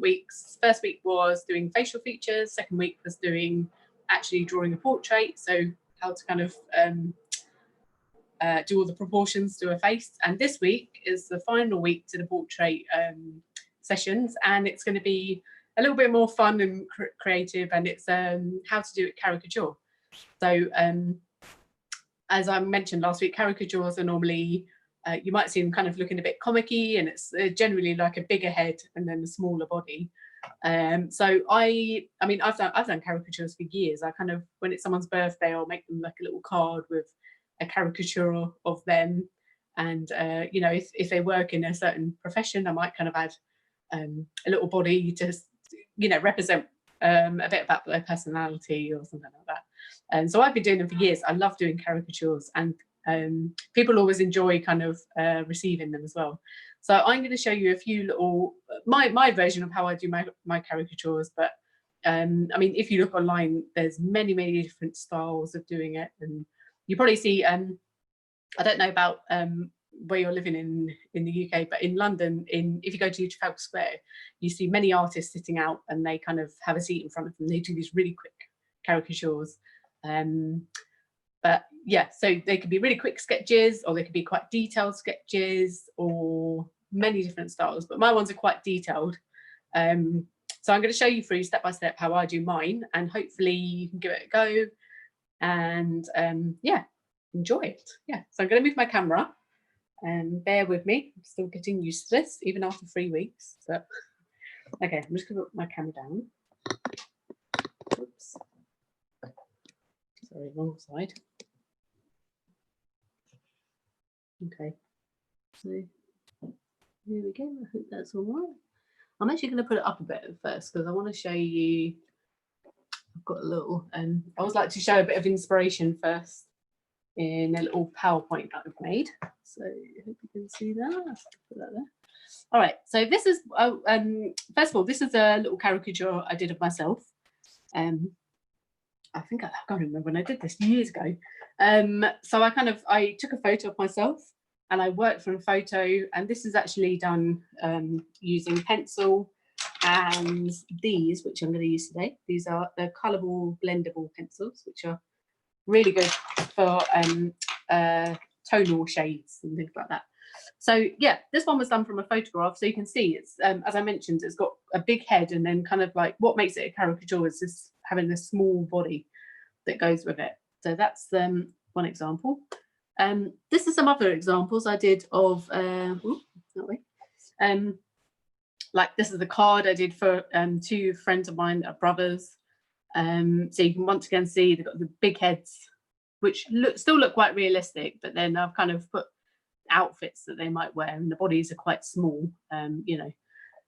weeks. First week was doing facial features. Second week was doing actually drawing a portrait. So how to kind of do all the proportions to a face. And this week is the final week to the portrait sessions, and it's going to be a little bit more fun and creative, and it's how to do it caricature. So as I mentioned last week, caricatures are normally you might see them kind of looking a bit comic-y, and it's generally like a bigger head and then a smaller body. So I mean I've done caricatures for years. I kind of, when it's someone's birthday, I'll make them like a little card with a caricature of them, and you know, if they work in a certain profession, I might kind of add a little body to, you know, represent a bit about their personality or something like that. And so I've been doing them for years. I love doing caricatures, and people always enjoy kind of receiving them as well. So I'm going to show you a few little my version of how I do my caricatures. But I mean, if you look online, there's many different styles of doing it, and you probably see, I don't know about where you're living in the UK, but in London, if you go to Trafalgar Square, you see many artists sitting out, and they kind of have a seat in front of them. They do these really quick caricatures. But yeah, so they could be really quick sketches, or they could be quite detailed sketches, or many different styles. But my ones are quite detailed. So I'm going to show you through step by step how I do mine, and hopefully you can give it a go. And yeah, enjoy it. Yeah, so I'm going to move my camera, and bear with me. I'm still getting used to this, even after 3 weeks. But okay, I'm just going to put my camera down. Oops. Sorry, wrong side. Okay, so here we go. I hope that's all right. I'm actually going to put it up a bit at first, because I want to show you. I've got a little, I always like to show a bit of inspiration first in a little PowerPoint that I've made. So I hope you can see that. Put that there. All right, so this is, first of all, this is a little caricature I did of myself. I think I can't remember when I did this, years ago. So I took a photo of myself, and I worked from a photo, and this is actually done using pencil. And these, which I'm going to use today, these are the colourable blendable pencils, which are really good for tonal shades and things like that. So yeah, this one was done from a photograph. So you can see it's, as I mentioned, it's got a big head, and then kind of like what makes it a caricature is this having a small body that goes with it. So that's one example. This is some other examples I did of, like this is the card I did for 2 friends of mine that are brothers. So you can once again see they've got the big heads, which still look quite realistic, but then I've kind of put outfits that they might wear, and the bodies are quite small. You know,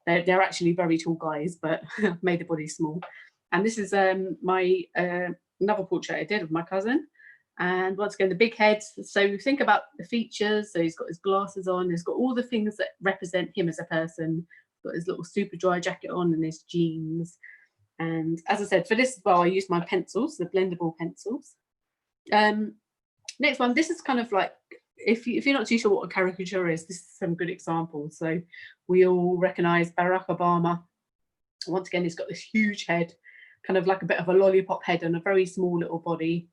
they're actually very tall guys, but I've made the body small. And this is my another portrait I did of my cousin. And once again, the big head. So think about the features. So he's got his glasses on. He's got all the things that represent him as a person. Got his little super dry jacket on and his jeans. And as I said, for this as well, I used my pencils, the blendable pencils. Next one, this is kind of like, if you're not too sure what a caricature is, this is some good examples. So we all recognise Barack Obama. Once again, he's got this huge head, kind of like a bit of a lollipop head and a very small little body.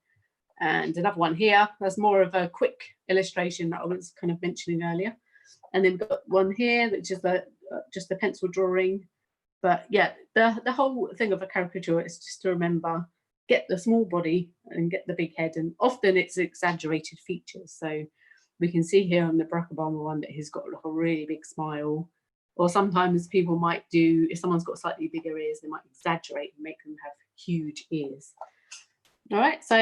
And another one here, that's more of a quick illustration that I was kind of mentioning earlier. And then we've got one here, which is just a pencil drawing. But yeah, the whole thing of a caricature is just to remember, get the small body and get the big head. And often it's exaggerated features. So we can see here on the Barack Obama one that he's got like a really big smile. Or sometimes people might do, if someone's got slightly bigger ears, they might exaggerate and make them have huge ears. All right, so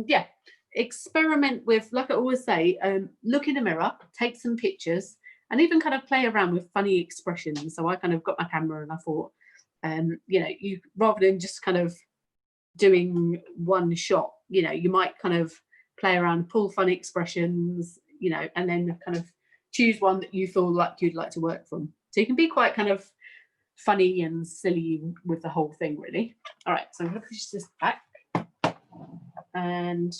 yeah, experiment with, like I always say, look in the mirror, take some pictures, and even kind of play around with funny expressions. So I kind of got my camera and I thought, you know, you rather than just kind of doing one shot, you know, you might kind of play around, pull funny expressions, you know, and then kind of choose one that you feel like you'd like to work from. So you can be quite kind of funny and silly with the whole thing, really. All right, so I'm going to push this back. And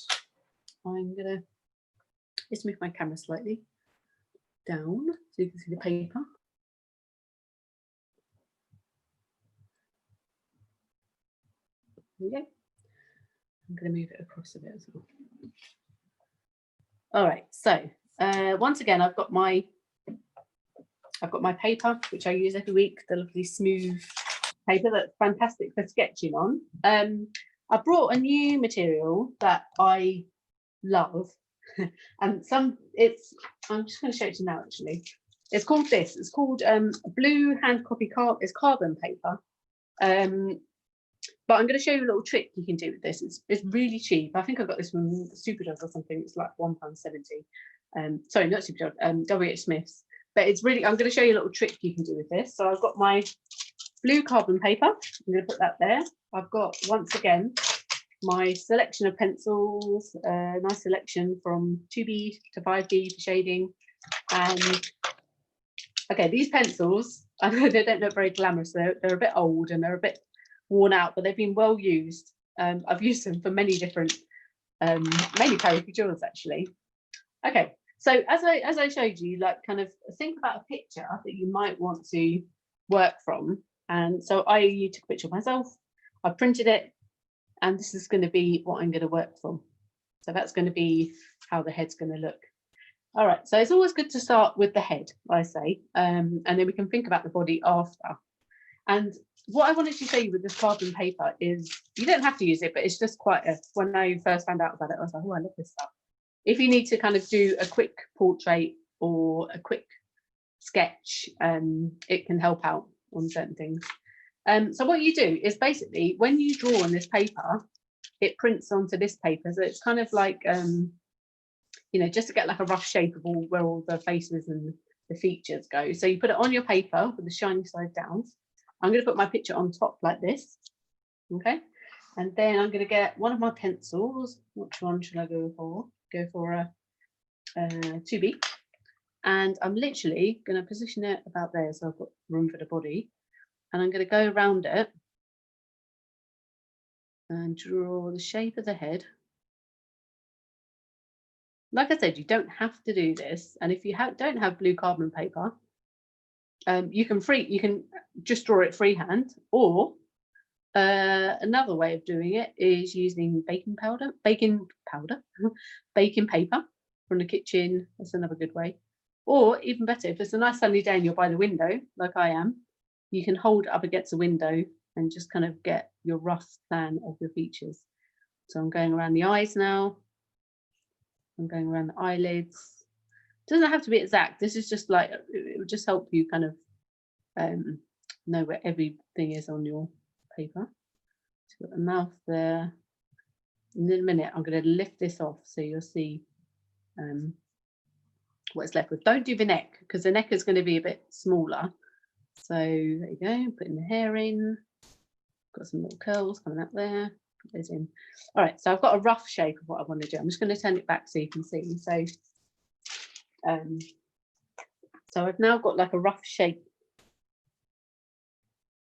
I'm going to just move my camera slightly down so you can see the paper. There we go. I'm going to move it across a bit as well. All right, so once again, I've got my paper, which I use every week, the lovely smooth paper that's fantastic for sketching on. I brought a new material that I love, and I'm just going to show it to you now. Actually, it's called this. It's called blue hand copy it's carbon paper. But I'm going to show you a little trick you can do with this. It's really cheap. I think I got this from Superdrug or something. It's like £1.70. Sorry, not Superdrug, WH Smith's. But it's really, I'm going to show you a little trick you can do with this. So I've got my blue carbon paper. I'm going to put that there. I've got, once again, my selection of pencils, nice selection from 2B to 5B for shading. And okay, these pencils, I know they don't look very glamorous. They're a bit old and they're a bit worn out, but they've been well used. I've used them for many different, mainly caricatures actually. Okay, so as I showed you, like kind of think about a picture that you might want to work from. And so I took a picture of myself, I printed it, and this is going to be what I'm going to work from. So that's going to be how the head's going to look. All right, so it's always good to start with the head, I say, and then we can think about the body after. And what I wanted to show you with this carbon paper is, you don't have to use it, but it's just quite when I first found out about it, I was like, oh, I love this stuff. If you need to kind of do a quick portrait or a quick sketch, it can help out on certain things. So what you do is basically, when you draw on this paper, it prints onto this paper. So it's kind of like, you know, just to get like a rough shape of where all the faces and the features go. So you put it on your paper with the shiny side down. I'm going to put my picture on top like this, okay? And then I'm going to get one of my pencils. Which one should I go for? Go for a 2B. And I'm literally going to position it about there, so I've got room for the body. And I'm going to go around it and draw the shape of the head. Like I said, you don't have to do this. And if you don't have blue carbon paper, you can just draw it freehand, or another way of doing it is using baking paper from the kitchen. That's another good way. Or even better, if it's a nice sunny day and you're by the window, like I am, you can hold it up against the window and just kind of get your rough plan of your features. So I'm going around the eyes now. I'm going around the eyelids. It doesn't have to be exact. This is just like, it will just help you kind of know where everything is on your paper. So got the mouth there. In a minute, I'm going to lift this off so you'll see what it's left with. Don't do the neck, because the neck is going to be a bit smaller. So there you go, putting the hair in. Got some little curls coming up there. Put those in. All right, so I've got a rough shape of what I want to do. I'm just going to turn it back so you can see. So I've now got like a rough shape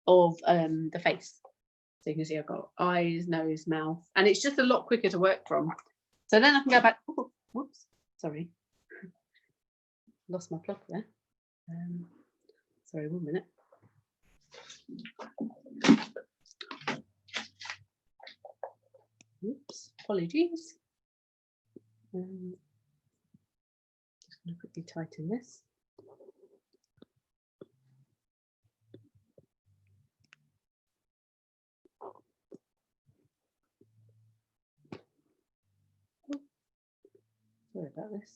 of the face. So you can see I've got eyes, nose, mouth, and it's just a lot quicker to work from. So then I can go back. Oh, whoops, sorry, lost my plug there. Sorry, 1 minute. Oops, apologies. Just going to quickly tighten this. Sorry about this.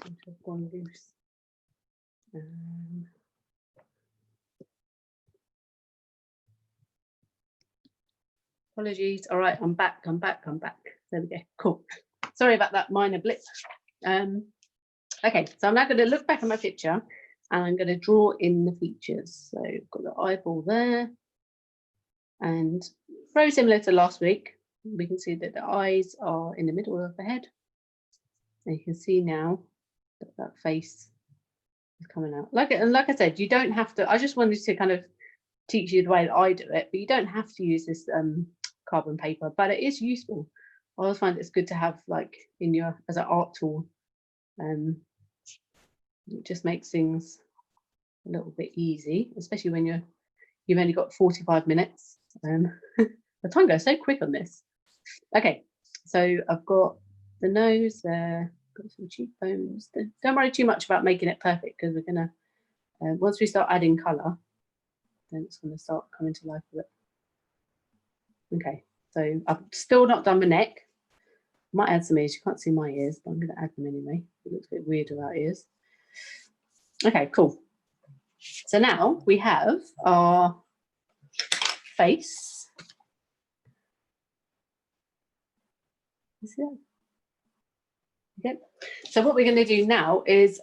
Seems to have gone loose. Apologies. All right, I'm back. There we go. Cool. Sorry about that minor blip. Okay, so I'm now going to look back at my picture and I'm going to draw in the features. So I've got the eyeball there, and very similar to last week, we can see that the eyes are in the middle of the head. And you can see now that that face is coming out. Like I said, you don't have to. I just wanted to kind of teach you the way that I do it, but you don't have to use this carbon paper, but it is useful. I always find it's good to have like in your as an art tool. It just makes things a little bit easy, especially when you've only got 45 minutes. The time goes so quick on this. Okay, so I've got the nose there, got some cheekbones. Don't worry too much about making it perfect, because we're gonna, once we start adding colour, then it's gonna start coming to life with it. Okay, so I've still not done the neck. Might add some ears. You can't see my ears, but I'm gonna add them anyway. It looks a bit weird without ears. Okay, cool. So now we have our face. You see that? Okay. So what we're going to do now is,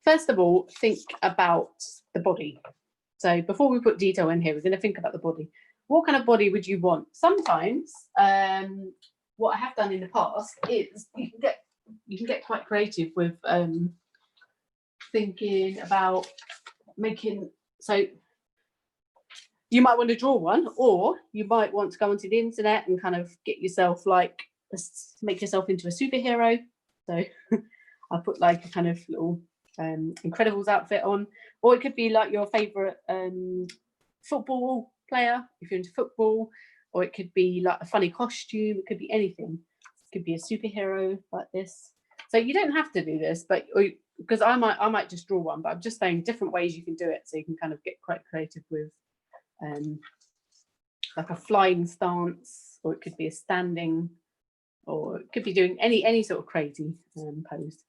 first of all, think about the body. So before we put detail in here, we're going to think about the body. What kind of body would you want? Sometimes, what I have done in the past is you can get quite creative with thinking about making. So you might want to draw one, or you might want to go onto the internet and kind of get yourself like, make yourself into a superhero. So I put like a kind of little Incredibles outfit on, or it could be like your favorite football player if you're into football, or it could be like a funny costume. It could be anything. It could be a superhero like this. So you don't have to do this, but because I might just draw one, but I'm just saying different ways you can do it, so you can kind of get quite creative with like a flying stance, or it could be a standing, or it could be doing any sort of crazy pose.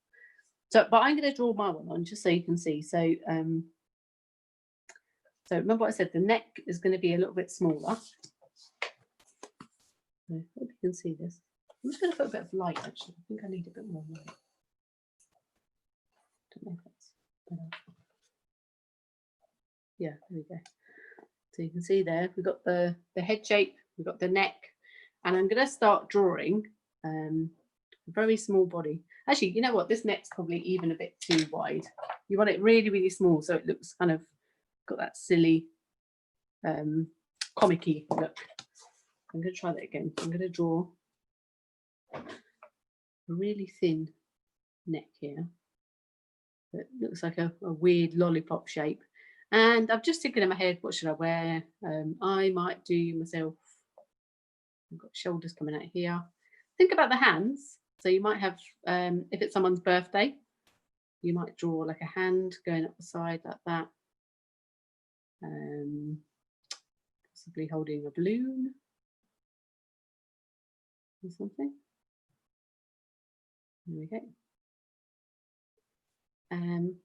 So, but I'm going to draw my one on just so you can see. So, so remember what I said, the neck is going to be a little bit smaller. I hope you can see this. I'm just going to put a bit of light, actually. I think I need a bit more light. Don't know if that's better. Yeah, there we go. So you can see there, we've got the head shape, we've got the neck, and I'm going to start drawing a very small body. Actually, you know what? This neck's probably even a bit too wide. You want it really, really small, so it looks kind of got that silly, comic-y look. I'm going to try that again. I'm going to draw a really thin neck here. It looks like a weird lollipop shape. And I'm just thinking in my head, what should I wear? I might do myself, I've got shoulders coming out here. Think about the hands. So you might have, if it's someone's birthday, you might draw like a hand going up the side like that. Possibly holding a balloon or something. There we go. And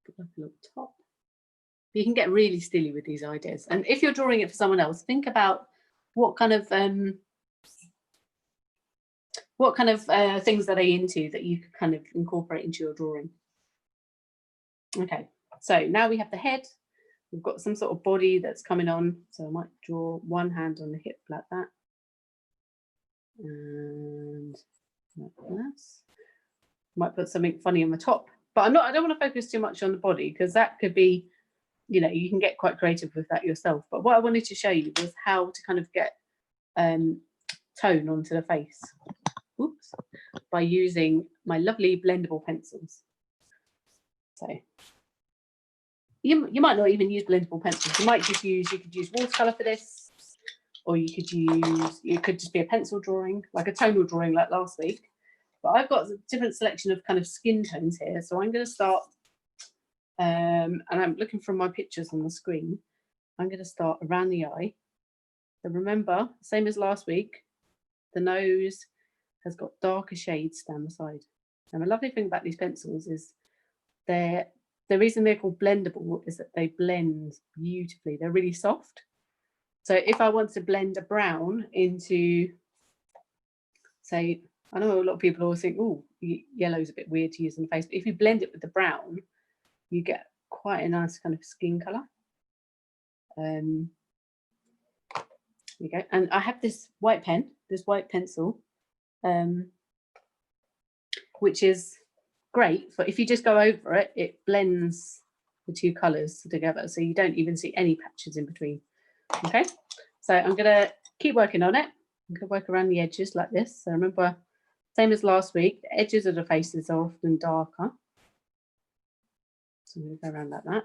put like a little top. You can get really silly with these ideas. And if you're drawing it for someone else, think about what kind of things are they into that you could kind of incorporate into your drawing. Okay, so now we have the head. We've got some sort of body that's coming on. So I might draw one hand on the hip like that. And like this. Might put something funny on the top. But I don't want to focus too much on the body, because that could be, you know, you can get quite creative with that yourself. But what I wanted to show you was how to kind of get tone onto the face. Oops, by using my lovely blendable pencils. So you might not even use blendable pencils. You might just use, you could use watercolor for this, or you could just be a pencil drawing, like a tonal drawing like last week. But I've got a different selection of kind of skin tones here. So I'm going to start, and I'm looking from my pictures on the screen. I'm going to start around the eye. So remember, same as last week, the nose has got darker shades down the side. And the lovely thing about these pencils is the reason they're called blendable is that they blend beautifully. They're really soft. So if I want to blend a brown into, say, I know a lot of people always think, oh, yellow's a bit weird to use on the face, but if you blend it with the brown, you get quite a nice kind of skin colour. There you go. And I have this white pen, this white pencil, which is great for if you just go over it, it blends the two colours together, so you don't even see any patches in between. Okay, so I'm going to keep working on it. I'm going to work around the edges like this. So remember, same as last week, the edges of the faces are often darker. So I'm going to go around like that.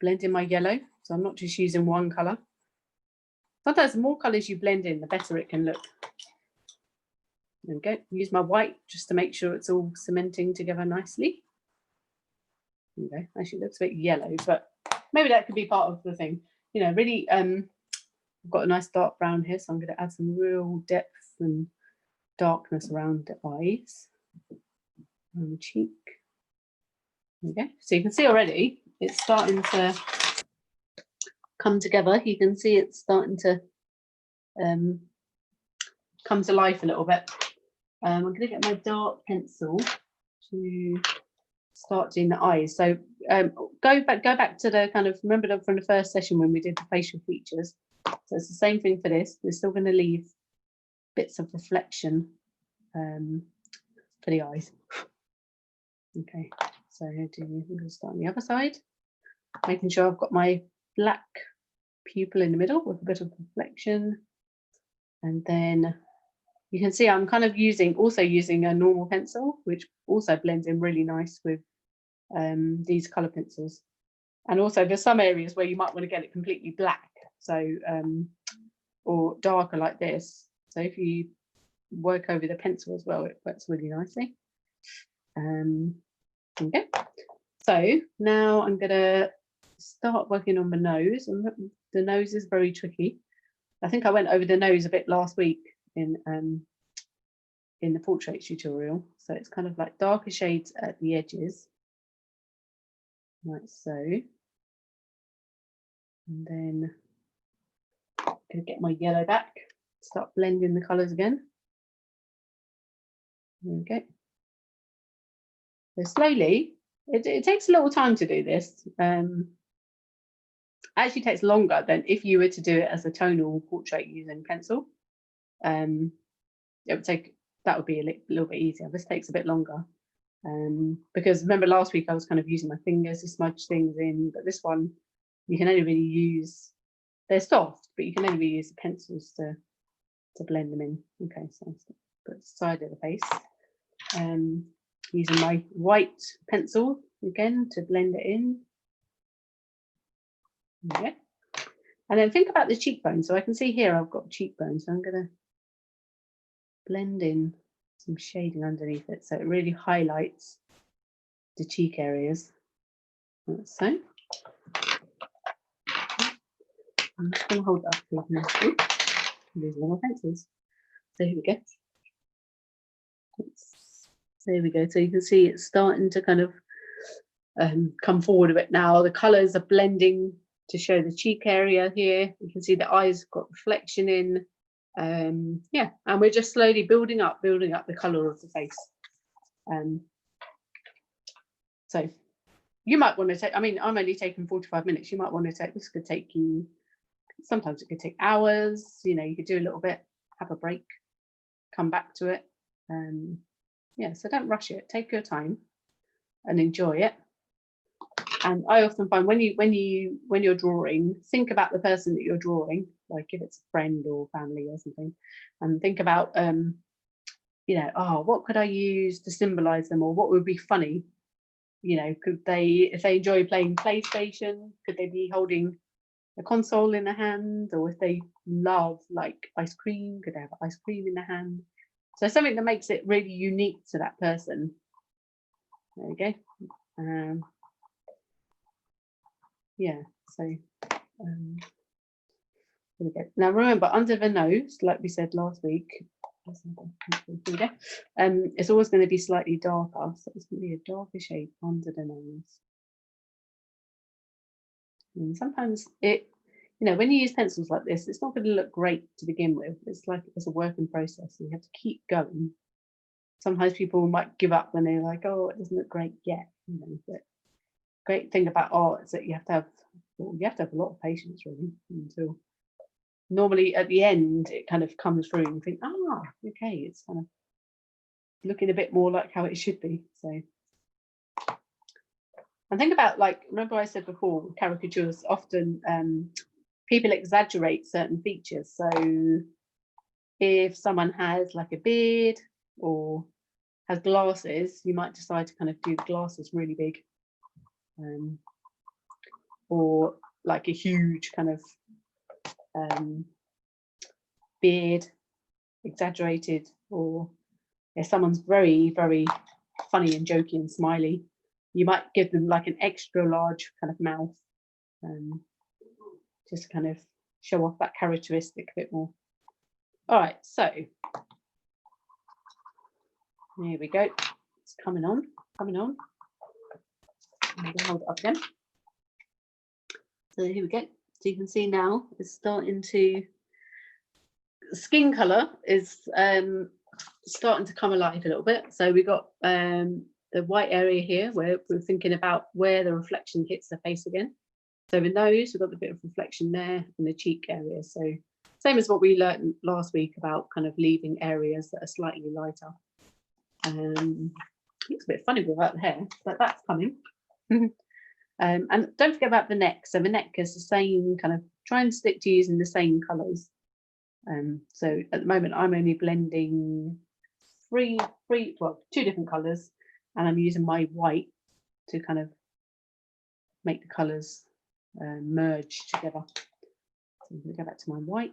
Blend in my yellow. So I'm not just using one colour. Sometimes the more colours you blend in, the better it can look. There we go. Use my white just to make sure it's all cementing together nicely. There we go. Actually, it looks a bit yellow, but maybe that could be part of the thing. You know, really, I've got a nice dark brown here, so I'm going to add some real depth and darkness around the eyes and the cheek. There we go. So you can see already it's starting to come together. You can see it's starting to come to life a little bit. I'm going to get my dark pencil to start doing the eyes. So go back to the kind of, remember from the first session when we did the facial features. So it's the same thing for this. We're still going to leave bits of reflection for the eyes. Okay, so I'm going to start on the other side, making sure I've got my black pupil in the middle with a bit of reflection. And then you can see I'm kind of also using a normal pencil, which also blends in really nice with these colour pencils. And also there's some areas where you might want to get it completely black, so or darker like this. So if you work over the pencil as well, it works really nicely. Okay. So now I'm going to start working on the nose, and the nose is very tricky. I think I went over the nose a bit last week in the portrait tutorial. So it's kind of like darker shades at the edges, like so. And then I'm going to get my yellow back, start blending the colours again. There we go. So slowly, it takes a little time to do this. Actually takes longer than if you were to do it as a tonal portrait using pencil. It would take, that would be a little bit easier. This takes a bit longer because remember last week I was kind of using my fingers to smudge things in, but this one you can only really use, they're soft, but you can only really use the pencils to blend them in. Okay, so I'll put the side of the face. Using my white pencil again to blend it in. Okay. And then think about the cheekbone. So I can see here I've got cheekbones, so I'm going to blend in some shading underneath it so it really highlights the cheek areas. Like so. I'm just going to hold that up for you. These are my pencils. So here we go. There we go. So you can see it's starting to kind of come forward a bit now. The colours are blending to show the cheek area here. You can see the eyes got reflection in. Yeah, and we're just slowly building up the colour of the face. So you might want to take, I mean, I'm only taking 45 minutes. You might want to take, this could take you, sometimes it could take hours. You know, you could do a little bit, have a break, come back to it. Yeah, so don't rush it. Take your time and enjoy it. And I often find when you're drawing, think about the person that you're drawing, like if it's a friend or family or something, and think about you know, oh, what could I use to symbolize them, or what would be funny? You know, could they, if they enjoy playing PlayStation, could they be holding a console in their hand? Or if they love like ice cream, could they have ice cream in their hand? So something that makes it really unique to that person. There we go. Yeah, so there we go. Now remember, under the nose, like we said last week, it's always going to be slightly darker, so it's going to be a darker shade under the nose. And sometimes it, you know, when you use pencils like this, it's not going to look great to begin with. It's like it's a work in process, and you have to keep going. Sometimes people might give up when they're like, oh, it doesn't look great yet, you know. But great thing about art is that you have to have a lot of patience, really, until normally at the end it kind of comes through and you think, ah, okay, it's kind of looking a bit more like how it should be. So, and think about, like, remember I said before, caricatures often people exaggerate certain features. So if someone has like a beard or has glasses, you might decide to kind of do the glasses really big. or like a huge kind of beard, exaggerated, or if someone's very, very funny and jokey and smiley, you might give them like an extra large kind of mouth, just to kind of show off that characteristic a bit more. All right, so here we go. It's coming on. I'm going to hold it up again. So here we go. So you can see now it's starting to, skin colour is starting to come alive a little bit. So we got the white area here where we're thinking about where the reflection hits the face again. So the nose, we've got a bit of reflection there in the cheek area. So same as what we learned last week about kind of leaving areas that are slightly lighter. Looks a bit funny without the hair, but that's coming. And don't forget about the neck. So the neck is the same kind of, try and stick to using the same colours. So at the moment I'm only blending two different colours, and I'm using my white to kind of make the colours merge together. So I'm going to go back to my white,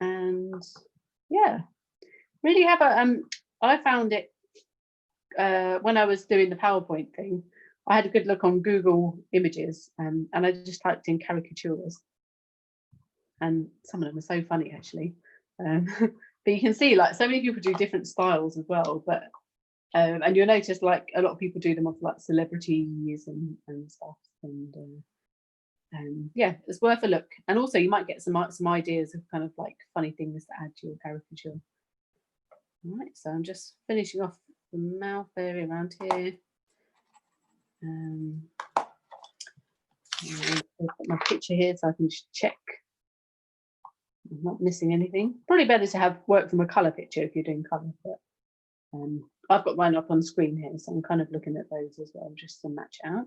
and yeah, really have a I found it when I was doing the PowerPoint thing, I had a good look on Google Images, and I just typed in caricatures, and some of them are so funny actually. But you can see like so many people do different styles as well, but and you'll notice like a lot of people do them of like celebrities and stuff, and yeah, it's worth a look. And also you might get some ideas of kind of like funny things to add to your caricature. All right, so I'm just finishing off the mouth area around here. I'll put my picture here so I can just check I'm not missing anything. Probably better to have work from a colour picture if you're doing colour, but I've got mine up on screen here, so I'm kind of looking at those as well, just to match out.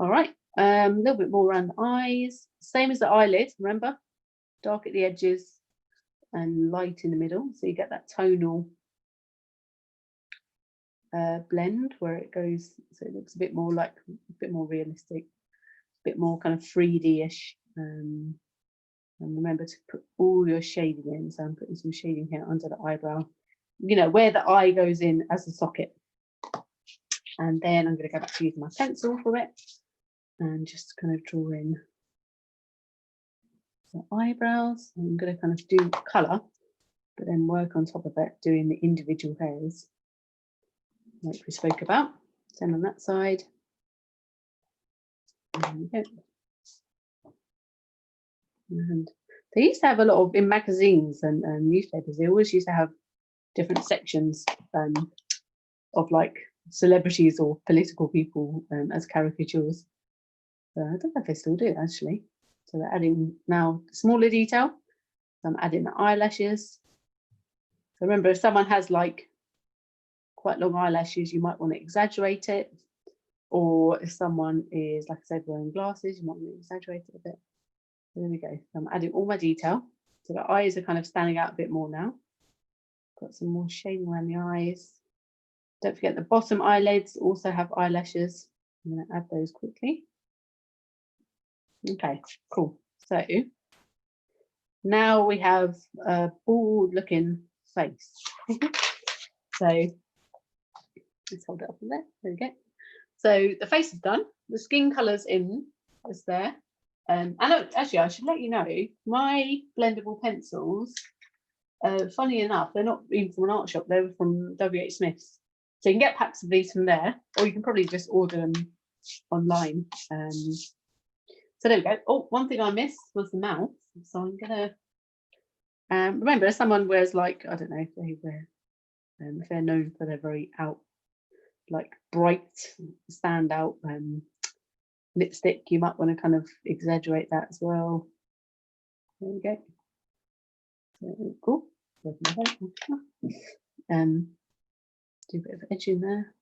All right, a little bit more around the eyes, same as the eyelid, remember? Dark at the edges and light in the middle, so you get that tonal blend where it goes, so it looks a bit more like, a bit more realistic, a bit more kind of 3D-ish. And remember to put all your shading in, so I'm putting some shading here under the eyebrow, you know, where the eye goes in as a socket. And then I'm going to go back to using my pencil for it and just kind of draw in the eyebrows. I'm going to kind of do colour, but then work on top of it, doing the individual hairs like we spoke about. Same on that side. There we go. And they used to have a lot of, in magazines and newspapers, they always used to have different sections of like celebrities or political people as caricatures. So I don't know if they still do actually. So they're adding now smaller detail. So I'm adding the eyelashes. So remember, if someone has like quite long eyelashes, you might want to exaggerate it. Or if someone is, like I said, wearing glasses, you might want to exaggerate it a bit. So there we go. So I'm adding all my detail. So the eyes are kind of standing out a bit more now. Got some more shading around the eyes. Don't forget the bottom eyelids also have eyelashes. I'm going to add those quickly. Okay, cool. So now we have a bald looking face. So let's hold it up in there. There we go. So the face is done. The skin colour's in, is there. Actually, I should let you know, my blendable pencils, funny enough, they're not even from an art shop, they were from WH Smith's. So you can get packs of these from there, or you can probably just order them online. So there we go. Oh, one thing I missed was the mouth. So I'm gonna remember, if someone wears like, I don't know, if they wear, if they're known for their very like bright, standout lipstick, you might want to kind of exaggerate that as well. There we go. So, cool. Do a bit of edging there.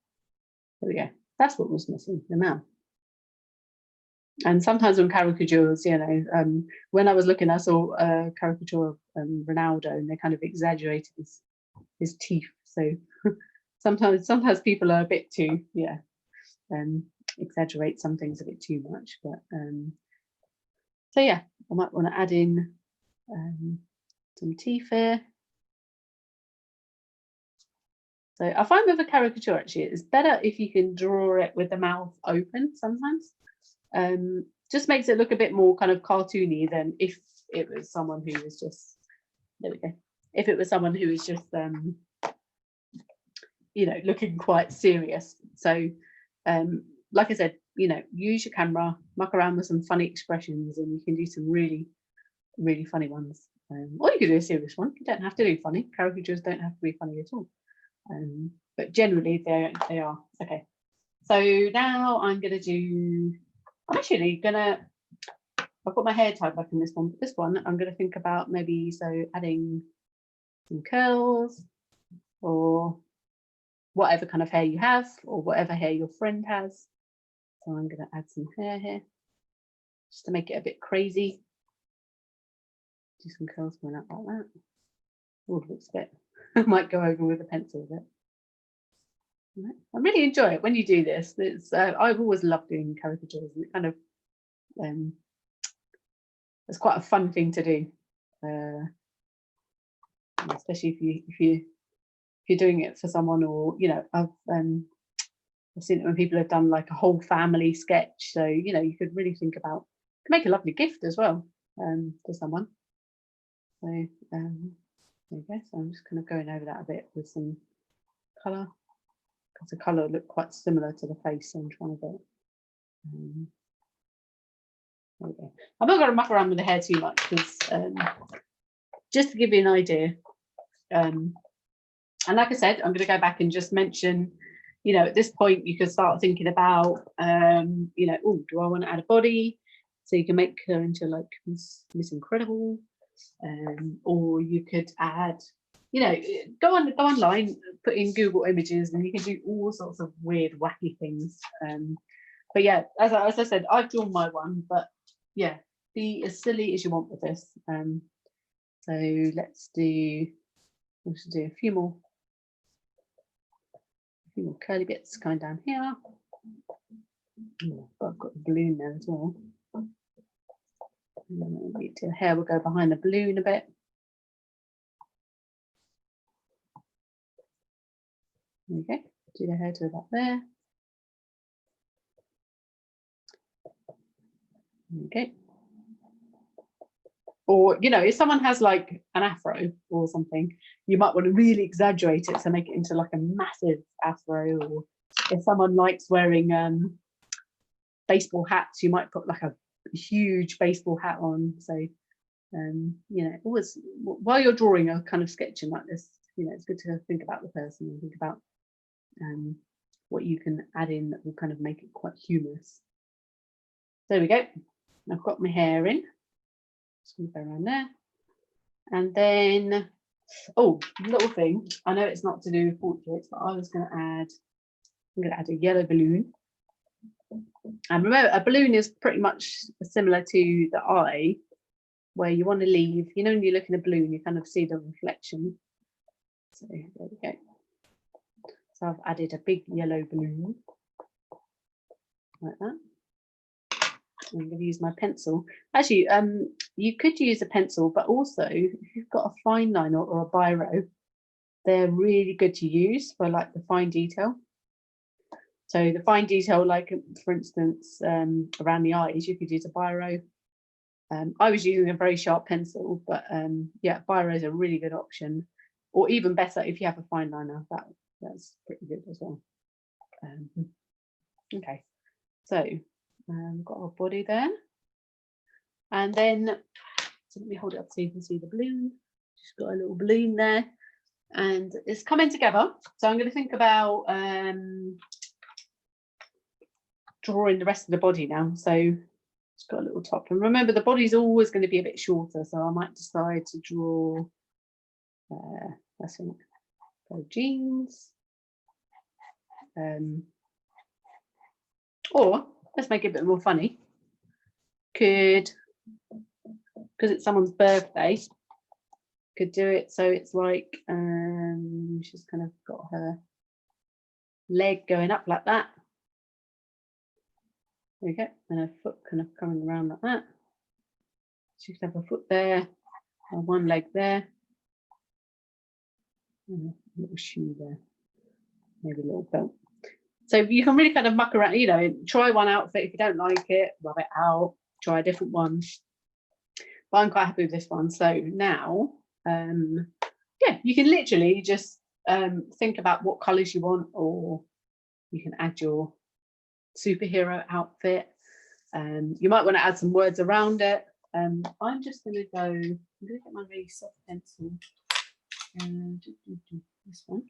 There we go. That's what was missing, the mouth. And sometimes on caricatures, you know, when I was looking, I saw a caricature of Ronaldo, and they kind of exaggerated his teeth. So sometimes people are a bit too, yeah, exaggerate some things a bit too much. But so yeah, I might want to add in some teeth here. So I find with a caricature, actually, it's better if you can draw it with the mouth open sometimes. Just makes it look a bit more kind of cartoony than if it was someone who was just, there we go. If it was someone who was just, you know, looking quite serious. So, like I said, you know, use your camera, muck around with some funny expressions, and you can do some really, really funny ones. Or you could do a serious one. You don't have to do funny. Caricatures don't have to be funny at all. But generally they are. Okay. So now I'm going to do, I'm actually going to, I've got my hair tied back in this one, but this one I'm going to think about maybe, so adding some curls or whatever kind of hair you have or whatever hair your friend has. So I'm going to add some hair here just to make it a bit crazy. Do some curls going up like that. Oh, looks a bit, I might go over with a pencil a bit. I really enjoy it when you do this. It's I've always loved doing caricatures, and it kind of it's quite a fun thing to do, especially if you're doing it for someone, or you know, I've seen it when people have done like a whole family sketch. So you know, you could really think about, make a lovely gift as well to someone. So there you go. So I'm just kind of going over that a bit with some colour. The colour look quite similar to the face, so I'm trying to get there we go. I'm not going to muck around with the hair too much, because just to give you an idea, and like I said, I'm going to go back and just mention, you know, at this point you can start thinking about you know, oh, do I want to add a body? So you can make her into like Miss Incredible, or you could add, you know, go online, put in Google Images, and you can do all sorts of weird, wacky things. But yeah, as I said, I've drawn my one, but yeah, be as silly as you want with this. So let's do, we should do a few more curly bits going down here. Oh, I've got the balloon there as well. And then the hair will go behind the balloon a bit. Okay, do the hair to about there. Okay. Or, you know, if someone has like an afro or something, you might want to really exaggerate it to make it into like a massive afro. Or if someone likes wearing baseball hats, you might put like a huge baseball hat on. So, you know, always while you're drawing or kind of sketching like this, you know, it's good to think about the person and think about what you can add in that will kind of make it quite humorous. There we go. I've got my hair in. Just going to go around there. And then, oh, little thing. I know it's not to do with portraits, but I was going to add, I'm going to add a yellow balloon. And remember, a balloon is pretty much similar to the eye, where you want to leave, you know, when you look in a balloon, you kind of see the reflection. So there we go. So I've added a big yellow balloon like that. I'm going to use my pencil. Actually, you could use a pencil, but also if you've got a fine line or a biro, they're really good to use for like the fine detail. So the fine detail, like for instance, around the eyes, you could use a biro. I was using a very sharp pencil, but yeah, biro is a really good option. Or even better, if you have a fine liner, that's pretty good as well. Okay, so got our body there, and then so let me hold it up so you can see the balloon. Just got a little balloon there, and it's coming together. So I'm going to think about drawing the rest of the body now. So it's got a little top, and remember the body's always going to be a bit shorter, so I might decide to draw let's think, jeans, or let's make it a bit more funny. Could, because it's someone's birthday, could do it so it's like she's kind of got her leg going up like that, There we go. And her foot kind of coming around like that. She could have a foot there, one leg there, and a little shoe there, maybe a little belt. So you can really kind of muck around, you know, try one outfit. If you don't like it, rub it out, try a different one. But I'm quite happy with this one. So now, yeah, you can literally just think about what colours you want, or you can add your superhero outfit. You might want to add some words around it. I'm just going to go, I'm going to get my really soft pencil. This one.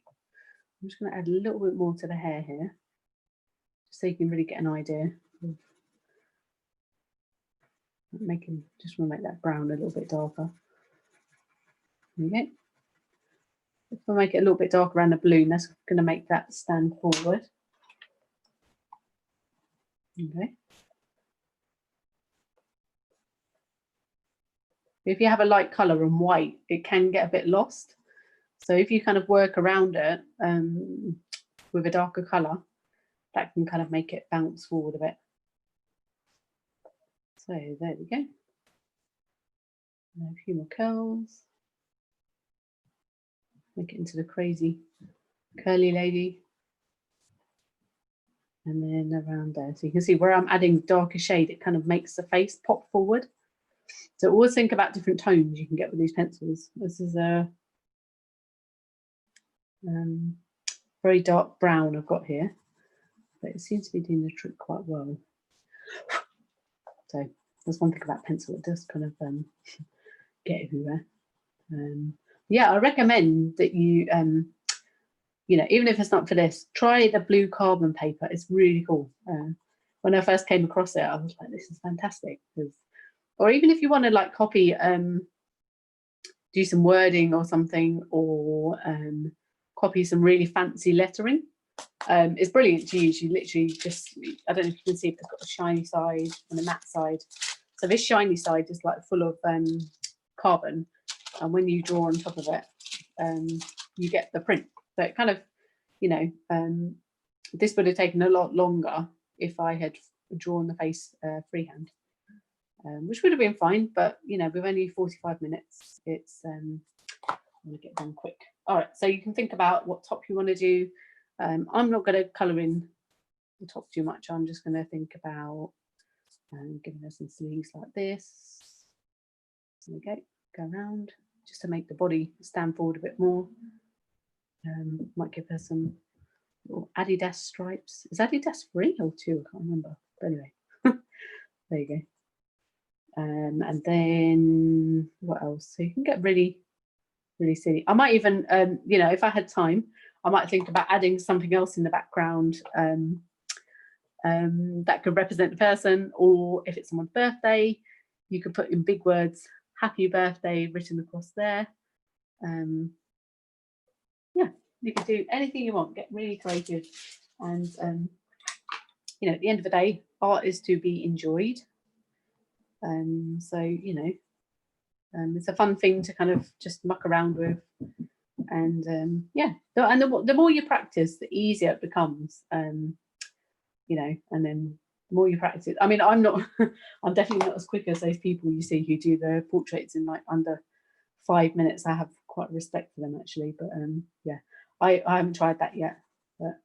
I'm just going to add a little bit more to the hair here, so you can really get an idea of making, just want to make that brown a little bit darker. Okay. If I make it a little bit darker around the balloon, that's going to make that stand forward. Okay. If you have a light colour and white, it can get a bit lost. So if you kind of work around it with a darker colour, that can kind of make it bounce forward a bit. So there we go. And a few more curls. Make it into the crazy curly lady. And then around there. So you can see where I'm adding darker shade, it kind of makes the face pop forward. So always think about different tones you can get with these pencils. This is a very dark brown I've got here, but it seems to be doing the trick quite well. So there's one thing about pencil, it does kind of get everywhere. Yeah, I recommend that you, you know, even if it's not for this, try the blue carbon paper. It's really cool. When I first came across it, I was like, this is fantastic. Or even if you want to like copy, do some wording or something, or copy some really fancy lettering, it's brilliant to use. You literally just, I don't know if you can see if it's got a shiny side and a matte side. So this shiny side is like full of carbon, and when you draw on top of it, you get the print. So it kind of, you know, this would have taken a lot longer if I had drawn the face freehand, which would have been fine, but you know, with only 45 minutes, it's I'm going to get done quick. All right, so you can think about what top you want to do. I'm not going to colour in the top too much. I'm just going to think about giving her some sleeves like this. There we go. Go around just to make the body stand forward a bit more. Might give her some little Adidas stripes. Is Adidas 3 or 2? I can't remember. But anyway, there you go. And then what else? So you can get really, really silly. I might even, you know, if I had time, I might think about adding something else in the background that could represent the person, or if it's someone's birthday, you could put in big words, happy birthday, written across there. Yeah, you can do anything you want, get really creative. And, you know, at the end of the day, art is to be enjoyed. So, you know, it's a fun thing to kind of just muck around with. And yeah, and the more you practice, the easier it becomes. You know, and then the more you practice, I mean, I'm definitely not as quick as those people you see who do the portraits in like under 5 minutes. I have quite respect for them actually, but yeah, I haven't tried that yet. But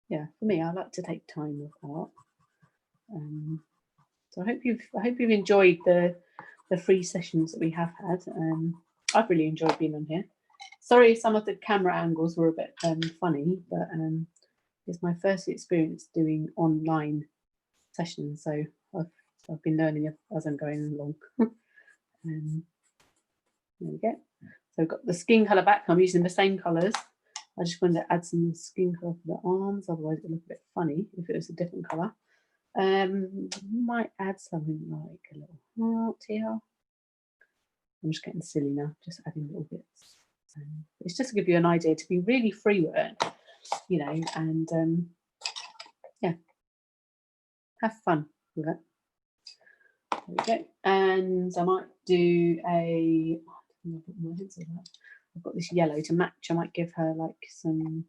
yeah, for me, I like to take time with art. So I hope you've enjoyed the free sessions that we have had. I've really enjoyed being on here. Sorry, some of the camera angles were a bit funny, but it's my first experience doing online sessions, so I've been learning as I'm going along. There we go. So I've got the skin colour back. I'm using the same colours. I just wanted to add some skin colour for the arms, otherwise it would look a bit funny if it was a different colour. Might add something like a little heart here. I'm just getting silly now, just adding little bits. It's just to give you an idea, to be really free with it, you know, and yeah, have fun with it. There we go. And I might do I've got this yellow to match. I might give her like some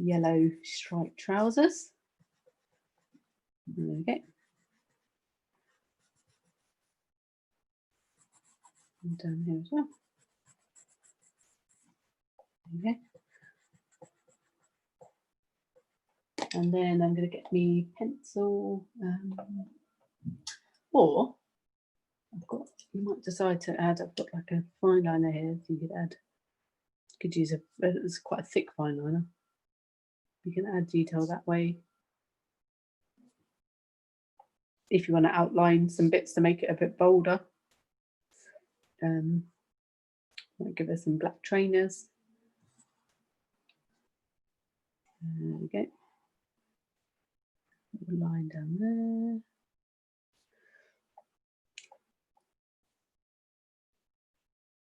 yellow striped trousers. There we go. And down here as well. Okay. And then I'm going to get me pencil, or I've got, you might decide to add, I've got like a fine liner here. You could add, could use it's quite a thick fine liner. You can add detail that way. If you want to outline some bits to make it a bit bolder. Might give us some black trainers. There we go. Line down there.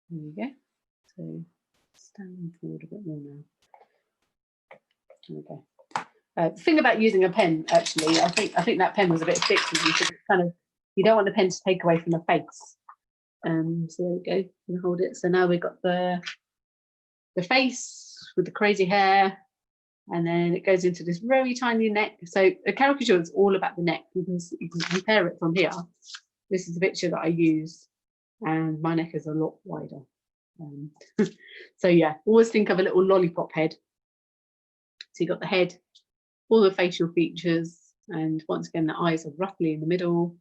There we go. So stand forward a bit more now. Okay. The thing about using a pen, actually, I think that pen was a bit thick. You don't want the pen to take away from the face. So there we go. You can hold it. So now we've got the face with the crazy hair, and then it goes into this very tiny neck. So a caricature is all about the neck. You can compare it from here. This is the picture that I use, and my neck is a lot wider. So yeah, always think of a little lollipop head. So you've got the head, all the facial features, and once again the eyes are roughly in the middle.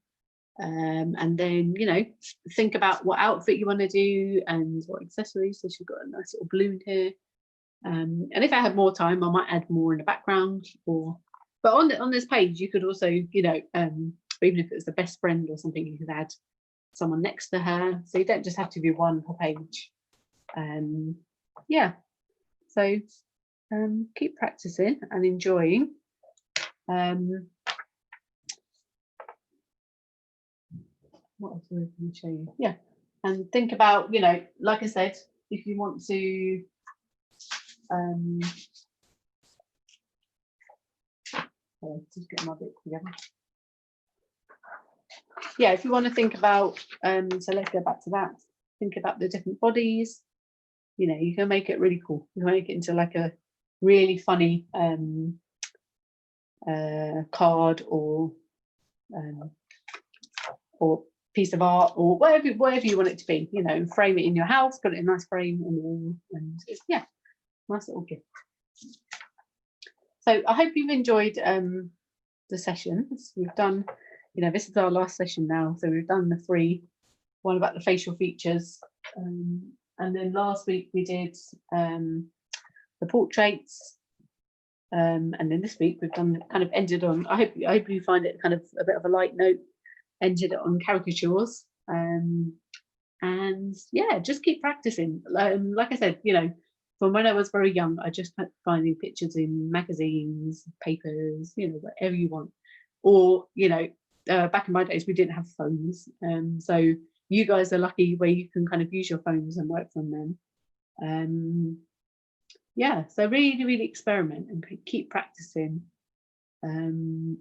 And then, you know, think about what outfit you want to do and what accessories. So she's got a nice little balloon here. And if I had more time, I might add more in the background. But on this page, you could also, you know, even if it's the best friend or something, you could add someone next to her. So you don't just have to do one per page. Yeah. So keep practicing and enjoying. What else was I going to show you? Yeah, and think about, you know, like I said, if you want to just get my bit together. Yeah, if you want to think about, so let's go back to that. Think about the different bodies. You know, you can make it really cool. You can make it into like a really funny card or piece of art, or whatever you want it to be. You know, frame it in your house, put it in a nice frame on the wall, and yeah, nice little gift. So I hope you've enjoyed the sessions. We've done, you know, this is our last session now, so we've done the 3, one about the facial features, and then last week we did the portraits, and then this week we've done kind of ended on, I hope you find it kind of a bit of a light note, ended it on caricatures, and yeah, just keep practicing. Like I said, you know, from when I was very young, I just kept finding pictures in magazines, papers, you know, whatever you want. Or, you know, back in my days, we didn't have phones. So you guys are lucky where you can kind of use your phones and work from them. Yeah, so really, really experiment and keep practicing. And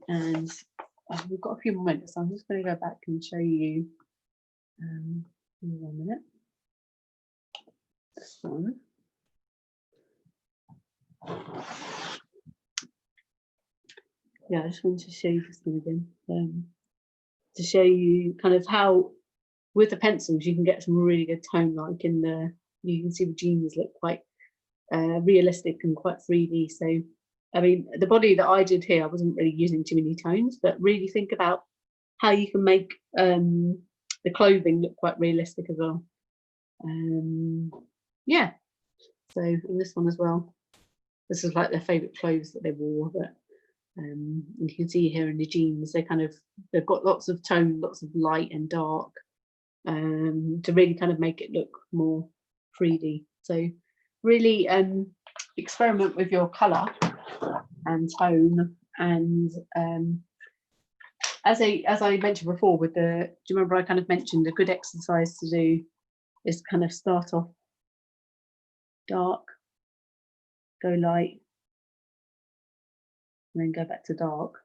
we've got a few more minutes, so I'm just going to go back and show you. 1 minute. This one. Yeah, I just wanted to show you this one again, to show you kind of how with the pencils you can get some really good tone, like in the, you can see the jeans look quite realistic and quite 3D. So I mean, the body that I did here, I wasn't really using too many tones, but really think about how you can make the clothing look quite realistic as well. Yeah, so and this one as well, this is like their favorite clothes that they wore. But and you can see here in the jeans, they've got lots of tone, lots of light and dark, to really kind of make it look more 3D. So really experiment with your color and tone, and as I mentioned before with the, do you remember I kind of mentioned a good exercise to do is kind of start off dark, go light, and then go back to dark.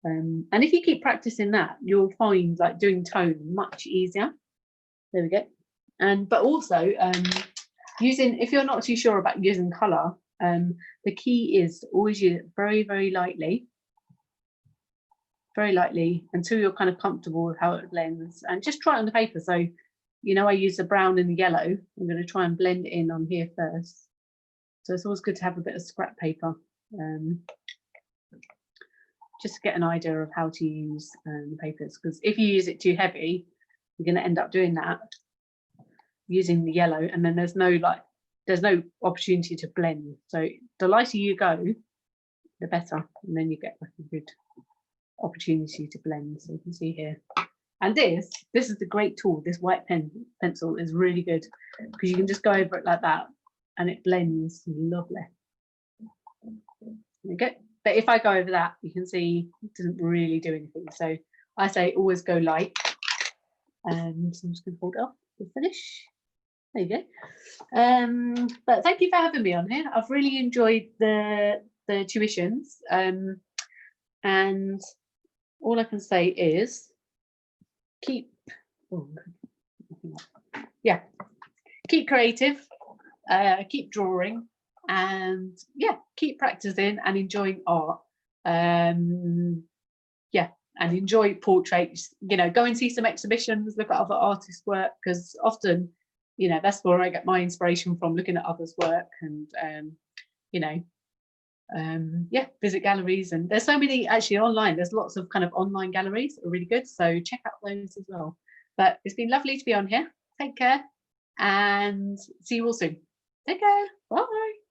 And if you keep practicing that, you'll find like doing tone much easier. There we go. But also using, if you're not too sure about using color, The key is to always use it very, very lightly until you're kind of comfortable with how it blends, and just try it on the paper. So, you know, I use the brown and the yellow. I'm going to try and blend it in on here first. So it's always good to have a bit of scrap paper, just to get an idea of how to use the papers, because if you use it too heavy, you're going to end up doing that, using the yellow, and then there's no opportunity to blend. So the lighter you go, the better, and then you get like a good opportunity to blend. So you can see here, and this is the great tool. This white pencil is really good, because you can just go over it like that and it blends lovely. Okay, but if I go over that, you can see it doesn't really do anything. So I say always go light, and so I'm just going to hold it off to finish. There you go. But thank you for having me on here. I've really enjoyed the tuitions, and all I can say is keep creative, keep drawing, and keep practicing and enjoying art. And enjoy portraits. You know, go and see some exhibitions, look at other artists' work, because often, you know, that's where I get my inspiration from, looking at others' work, and visit galleries. And there's so many actually online. There's lots of kind of online galleries that are really good, so check out those as well. But it's been lovely to be on here. Take care, and see you all soon. Take care. Bye.